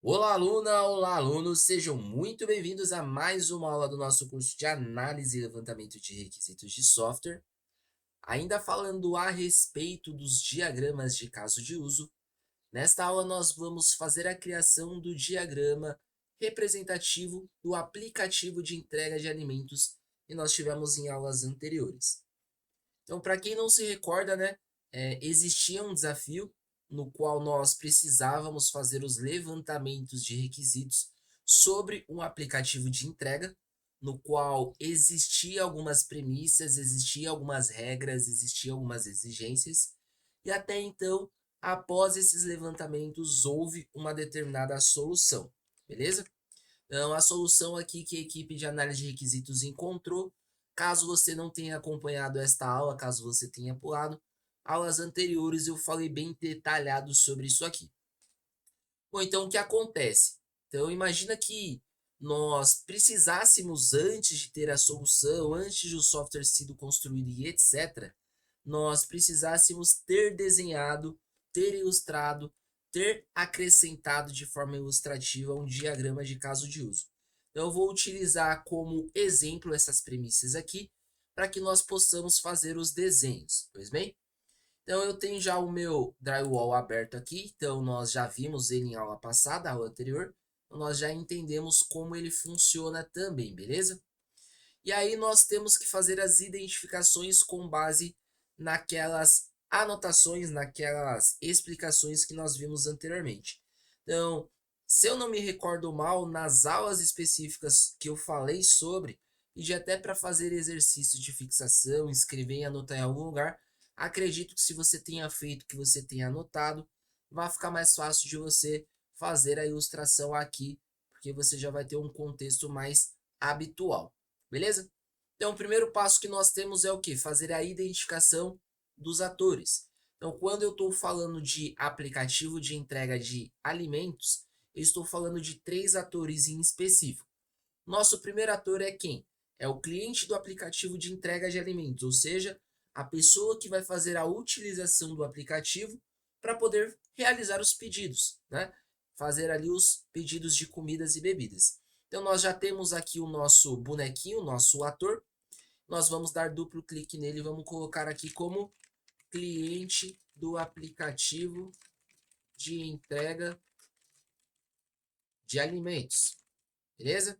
Olá, aluna! Olá, alunos! Sejam muito bem-vindos a mais uma aula do nosso curso de análise e levantamento de requisitos de software. Ainda falando a respeito dos diagramas de caso de uso, nesta aula nós vamos fazer a criação do diagrama representativo do aplicativo de entrega de alimentos que nós tivemos em aulas anteriores. Então, para quem não se recorda, né, existia um desafio no qual nós precisávamos fazer os levantamentos de requisitos sobre um aplicativo de entrega, no qual existia algumas premissas, existia algumas regras, existia algumas exigências, e até então, após esses levantamentos, houve uma determinada solução, beleza? Então, a solução aqui que a equipe de análise de requisitos encontrou, caso você não tenha acompanhado esta aula, caso você tenha pulado, aulas anteriores eu falei bem detalhado sobre isso aqui. Bom, então o que acontece? Então, imagina que nós precisássemos, antes de ter a solução, antes de o software sido construído e etc., nós precisássemos ter desenhado, ter ilustrado, ter acrescentado de forma ilustrativa um diagrama de caso de uso. Então, eu vou utilizar como exemplo essas premissas aqui, para que nós possamos fazer os desenhos, pois bem? Então eu tenho já o meu drywall aberto aqui, então nós já vimos ele em aula passada, aula anterior, então nós já entendemos como ele funciona também, beleza? E aí nós temos que fazer as identificações com base naquelas anotações, naquelas explicações que nós vimos anteriormente. Então, se eu não me recordo mal, nas aulas específicas que eu falei sobre, e até para fazer exercícios de fixação, escrever e anotar em algum lugar, acredito que se você tenha feito, que você tenha anotado, vai ficar mais fácil de você fazer a ilustração aqui, porque você já vai ter um contexto mais habitual. Beleza? Então, o primeiro passo que nós temos é o que? Fazer a identificação dos atores. Então, quando eu estou falando de aplicativo de entrega de alimentos, eu estou falando de três atores em específico. Nosso primeiro ator é quem? É o cliente do aplicativo de entrega de alimentos, ou seja, a pessoa que vai fazer a utilização do aplicativo para poder realizar os pedidos, né? Fazer ali os pedidos de comidas e bebidas. Então, nós já temos aqui o nosso bonequinho, o nosso ator. Nós vamos dar duplo clique nele e vamos colocar aqui como cliente do aplicativo de entrega de alimentos, beleza?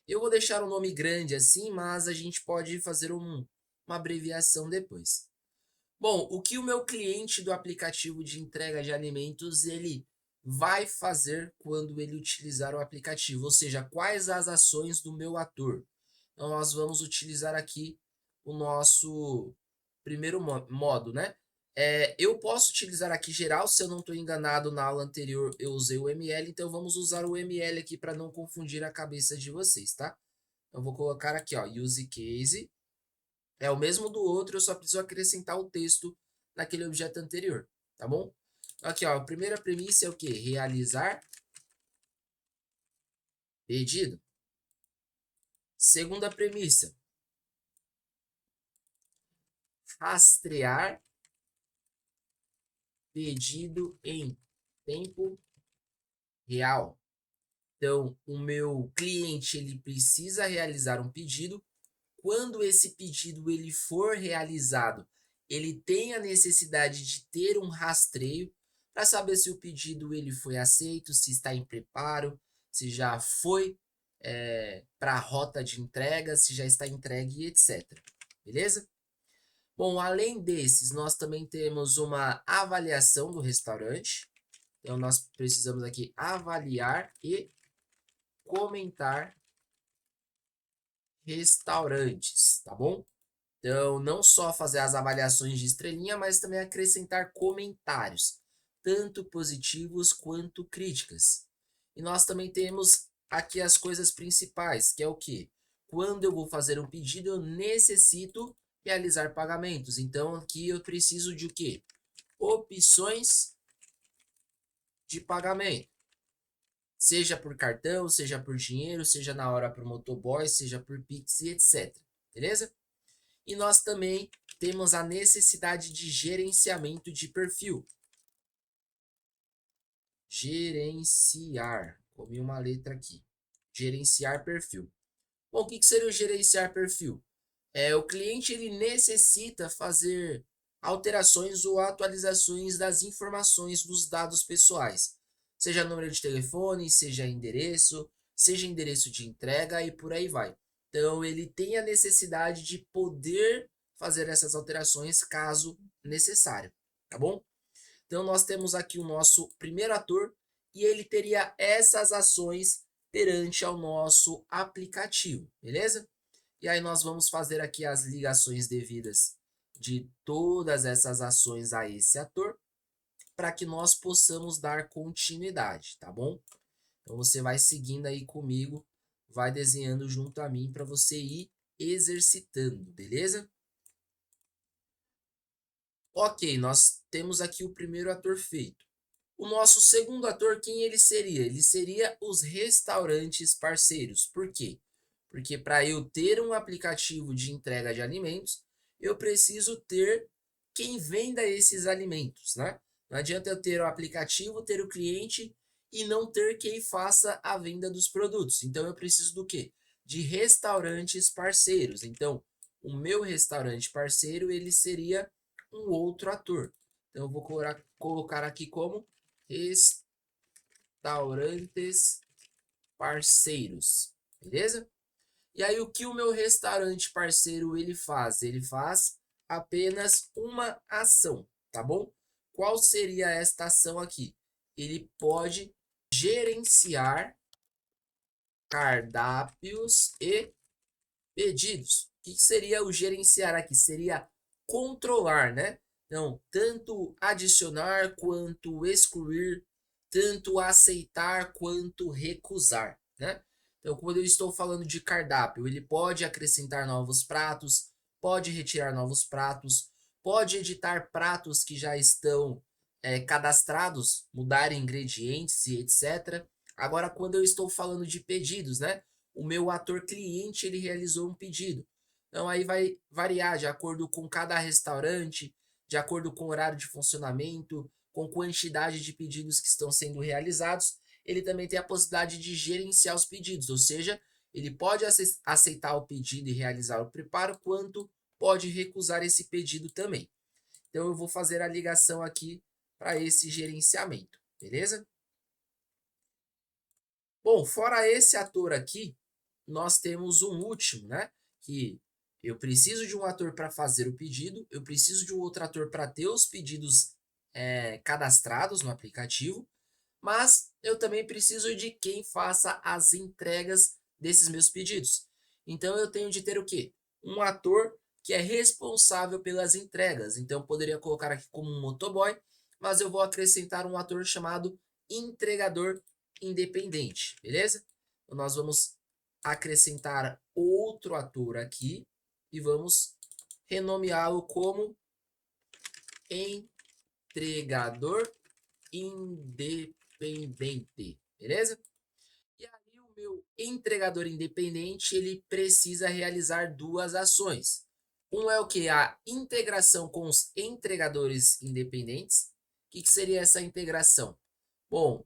Eu vou deixar o nome grande assim, mas a gente pode fazer uma abreviação depois. Bom, o que o meu cliente do aplicativo de entrega de alimentos ele vai fazer quando ele utilizar o aplicativo, ou seja, quais as ações do meu ator. Então, nós vamos utilizar aqui o nosso primeiro modo, né? Eu posso utilizar aqui geral, se eu não estou enganado, na aula anterior eu usei o ML, então vamos usar o ML aqui para não confundir a cabeça de vocês, tá? Eu vou colocar aqui, ó, use case, é o mesmo do outro, eu só preciso acrescentar o texto naquele objeto anterior, tá bom? Aqui, ó, a primeira premissa é o quê? Realizar pedido. Segunda premissa, rastrear pedido em tempo real. Então, o meu cliente ele precisa realizar um pedido. Quando esse pedido ele for realizado, ele tem a necessidade de ter um rastreio para saber se o pedido ele foi aceito, se está em preparo, se já foi para a rota de entrega, se já está entregue, etc. Beleza? Bom, além desses, nós também temos uma avaliação do restaurante. Então, nós precisamos aqui avaliar e comentar restaurantes, tá bom? Então, não só fazer as avaliações de estrelinha, mas também acrescentar comentários, tanto positivos quanto críticas. E nós também temos aqui as coisas principais, que é o que? Quando eu vou fazer um pedido, eu necessito realizar pagamentos. Então, aqui eu preciso de o quê? Opções de pagamento. Seja por cartão, seja por dinheiro, seja na hora para o motoboy, seja por Pix e etc. Beleza? E nós também temos a necessidade de gerenciamento de perfil. Gerenciar. Comi uma letra aqui. Gerenciar perfil. Bom, o que seria o gerenciar perfil? O cliente ele necessita fazer alterações ou atualizações das informações dos dados pessoais, seja número de telefone, seja endereço de entrega e por aí vai. Então, ele tem a necessidade de poder fazer essas alterações caso necessário, tá bom? Então, nós temos aqui o nosso primeiro ator e ele teria essas ações perante ao nosso aplicativo, beleza? E aí nós vamos fazer aqui as ligações devidas de todas essas ações a esse ator para que nós possamos dar continuidade, tá bom? Então você vai seguindo aí comigo, vai desenhando junto a mim para você ir exercitando, beleza? Ok, nós temos aqui o primeiro ator feito. O nosso segundo ator, quem ele seria? Ele seria os restaurantes parceiros. Por quê? Porque para eu ter um aplicativo de entrega de alimentos, eu preciso ter quem venda esses alimentos, né? Não adianta eu ter o aplicativo, ter o cliente e não ter quem faça a venda dos produtos. Então eu preciso do quê? De restaurantes parceiros. Então, o meu restaurante parceiro, ele seria um outro ator. Então eu vou colocar aqui como restaurantes parceiros, beleza? E aí o que o meu restaurante parceiro ele faz? Ele faz apenas uma ação, tá bom? Qual seria esta ação aqui? Ele pode gerenciar cardápios e pedidos. O que seria o gerenciar aqui? Seria controlar, né? Então, tanto adicionar quanto excluir, tanto aceitar quanto recusar, né? Então, quando eu estou falando de cardápio, ele pode acrescentar novos pratos, pode retirar novos pratos, pode editar pratos que já estão cadastrados, mudar ingredientes e etc. Agora, quando eu estou falando de pedidos, né? O meu ator cliente ele realizou um pedido. Então aí vai variar de acordo com cada restaurante, de acordo com o horário de funcionamento, com quantidade de pedidos que estão sendo realizados. Ele também tem a possibilidade de gerenciar os pedidos, ou seja, ele pode aceitar o pedido e realizar o preparo, quanto pode recusar esse pedido também. Então eu vou fazer a ligação aqui para esse gerenciamento, beleza? Bom, fora esse ator aqui, nós temos um último, né? Que eu preciso de um ator para fazer o pedido, eu preciso de um outro ator para ter os pedidos cadastrados no aplicativo, mas eu também preciso de quem faça as entregas desses meus pedidos. Então eu tenho de ter o quê? Um ator que é responsável pelas entregas. Então eu poderia colocar aqui como um motoboy, mas eu vou acrescentar um ator chamado entregador independente, beleza? Então nós vamos acrescentar outro ator aqui e vamos renomeá-lo como entregador independente, beleza? E aí o meu entregador independente, ele precisa realizar duas ações. Um é o que? A integração com os entregadores independentes. O que seria essa integração? Bom,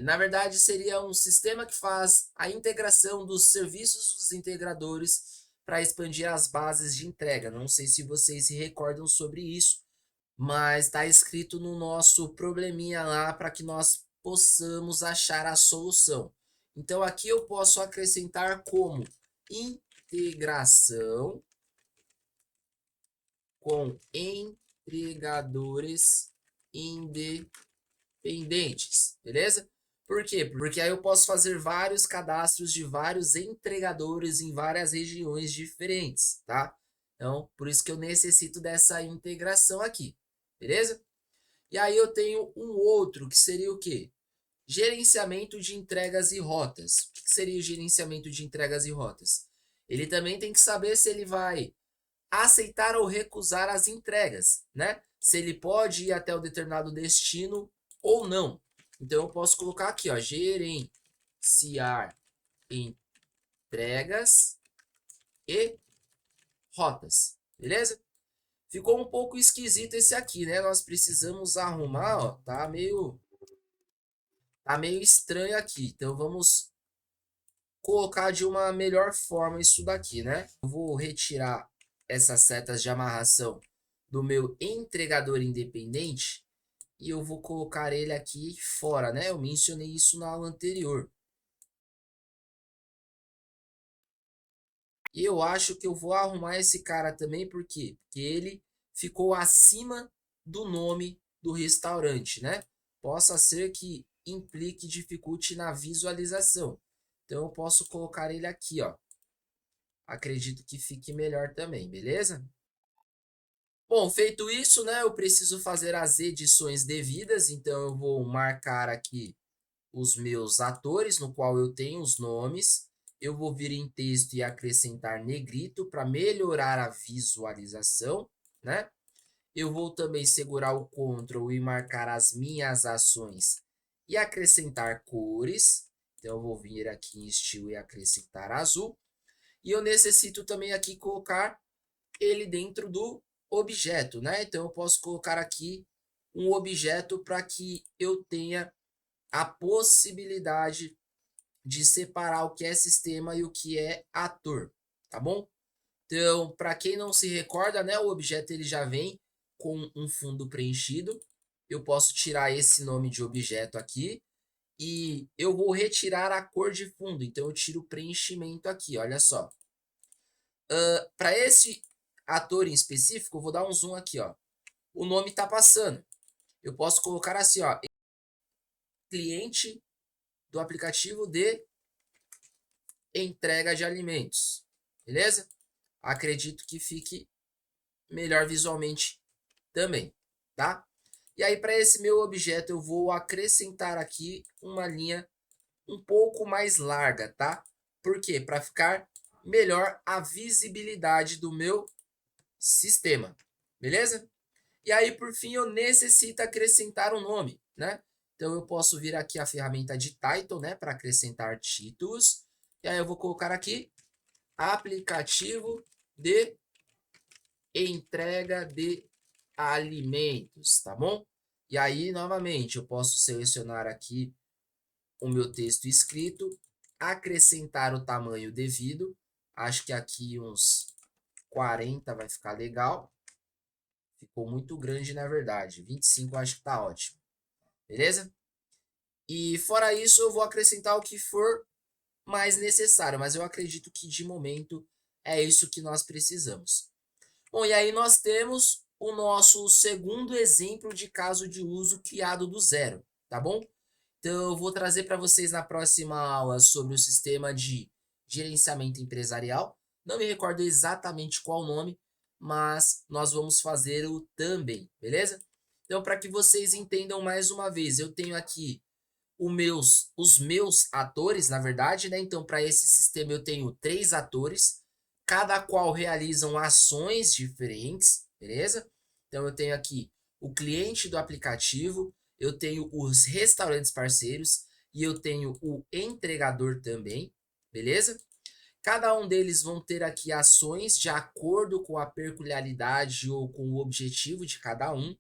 na verdade seria um sistema que faz a integração dos serviços dos integradores para expandir as bases de entrega. Não sei se vocês se recordam sobre isso, mas está escrito no nosso probleminha lá para que nós possamos achar a solução. Então aqui eu posso acrescentar como integração com entregadores independentes, beleza? Por quê? Porque aí eu posso fazer vários cadastros de vários entregadores em várias regiões diferentes, tá? Então, por isso que eu necessito dessa integração aqui, beleza? E aí eu tenho um outro que seria o quê? Gerenciamento de entregas e rotas. O que seria o gerenciamento de entregas e rotas? Ele também tem que saber se ele vai aceitar ou recusar as entregas, né? Se ele pode ir até o determinado destino ou não. Então eu posso colocar aqui, ó, gerenciar entregas e rotas, beleza? Ficou um pouco esquisito esse aqui, né? Nós precisamos arrumar, ó, tá meio Tá meio estranho aqui, então vamos colocar de uma melhor forma isso daqui, né? Eu vou retirar essas setas de amarração do meu entregador independente e eu vou colocar ele aqui fora, né? Eu mencionei isso na aula anterior. E eu acho que eu vou arrumar esse cara também, por quê? Porque ele ficou acima do nome do restaurante, né? Possa ser que implique dificulte na visualização. Então eu posso colocar ele aqui, ó. Acredito que fique melhor também, beleza? Bom, feito isso, né, eu preciso fazer as edições devidas, então eu vou marcar aqui os meus atores, no qual eu tenho os nomes. Eu vou vir em texto e acrescentar negrito para melhorar a visualização, né? Eu vou também segurar o Ctrl e marcar as minhas ações e acrescentar cores. Então eu vou vir aqui em estilo e acrescentar azul. E eu necessito também aqui colocar ele dentro do objeto, né? Então eu posso colocar aqui um objeto para que eu tenha a possibilidade de separar o que é sistema e o que é ator, tá bom? Então, para quem não se recorda, né, o objeto ele já vem com um fundo preenchido. Eu posso tirar esse nome de objeto aqui e eu vou retirar a cor de fundo. Então eu tiro o preenchimento aqui, olha só. Para esse ator em específico, eu vou dar um zoom aqui, ó. O nome está passando. Eu posso colocar assim, ó, cliente do aplicativo de entrega de alimentos. Beleza? Acredito que fique melhor visualmente também, tá? E aí, para esse meu objeto, eu vou acrescentar aqui uma linha um pouco mais larga, tá? Por quê? Para ficar melhor a visibilidade do meu sistema, beleza? E aí, por fim, eu necessito acrescentar um nome, né? Então, eu posso vir aqui a ferramenta de title, né? Para acrescentar títulos. E aí, eu vou colocar aqui aplicativo de entrega de alimentos, tá bom? E aí, novamente, eu posso selecionar aqui o meu texto escrito, acrescentar o tamanho devido. Acho que aqui uns 40 vai ficar legal. Ficou muito grande, na verdade. 25 acho que tá ótimo. Beleza? E fora isso, eu vou acrescentar o que for mais necessário, mas eu acredito que de momento é isso que nós precisamos. Bom, e aí nós temos o nosso segundo exemplo de caso de uso criado do zero, tá bom? Então eu vou trazer para vocês na próxima aula sobre o sistema de gerenciamento empresarial. Não me recordo exatamente qual o nome, mas nós vamos fazer o também, beleza? Então, para que vocês entendam mais uma vez, eu tenho aqui os meus atores, na verdade, né? Então, para esse sistema eu tenho 3 atores, cada qual realizam ações diferentes, beleza? Então, eu tenho aqui o cliente do aplicativo, eu tenho os restaurantes parceiros e eu tenho o entregador também, beleza? Cada um deles vão ter aqui ações de acordo com a peculiaridade ou com o objetivo de cada um.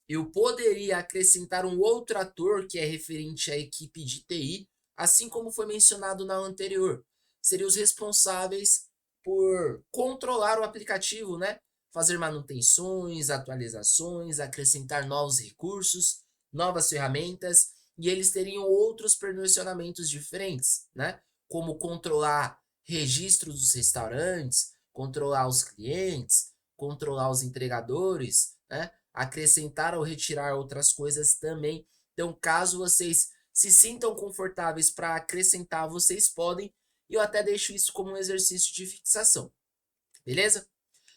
Eu poderia acrescentar um outro ator que é referente à equipe de TI, assim como foi mencionado na anterior. Seriam os responsáveis por controlar o aplicativo, né? Fazer manutenções, atualizações, acrescentar novos recursos, novas ferramentas, e eles teriam outros permissionamentos diferentes, né? Como controlar registros dos restaurantes, controlar os clientes, controlar os entregadores, né? Acrescentar ou retirar outras coisas também. Então, caso vocês se sintam confortáveis para acrescentar, vocês podem. E eu até deixo isso como um exercício de fixação, beleza?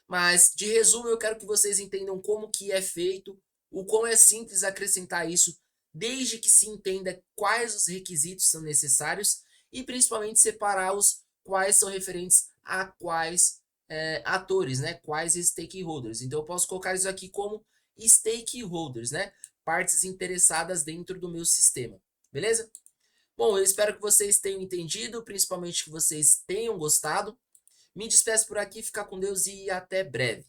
Mas, de resumo, eu quero que vocês entendam como que é feito, o quão é simples acrescentar isso, desde que se entenda quais os requisitos são necessários e, principalmente, separar os quais são referentes a quais atores, né? Quais stakeholders. Então, eu posso colocar isso aqui como stakeholders, né? Partes interessadas dentro do meu sistema, beleza? Bom, eu espero que vocês tenham entendido, principalmente que vocês tenham gostado. Me despeço por aqui, fica com Deus e até breve.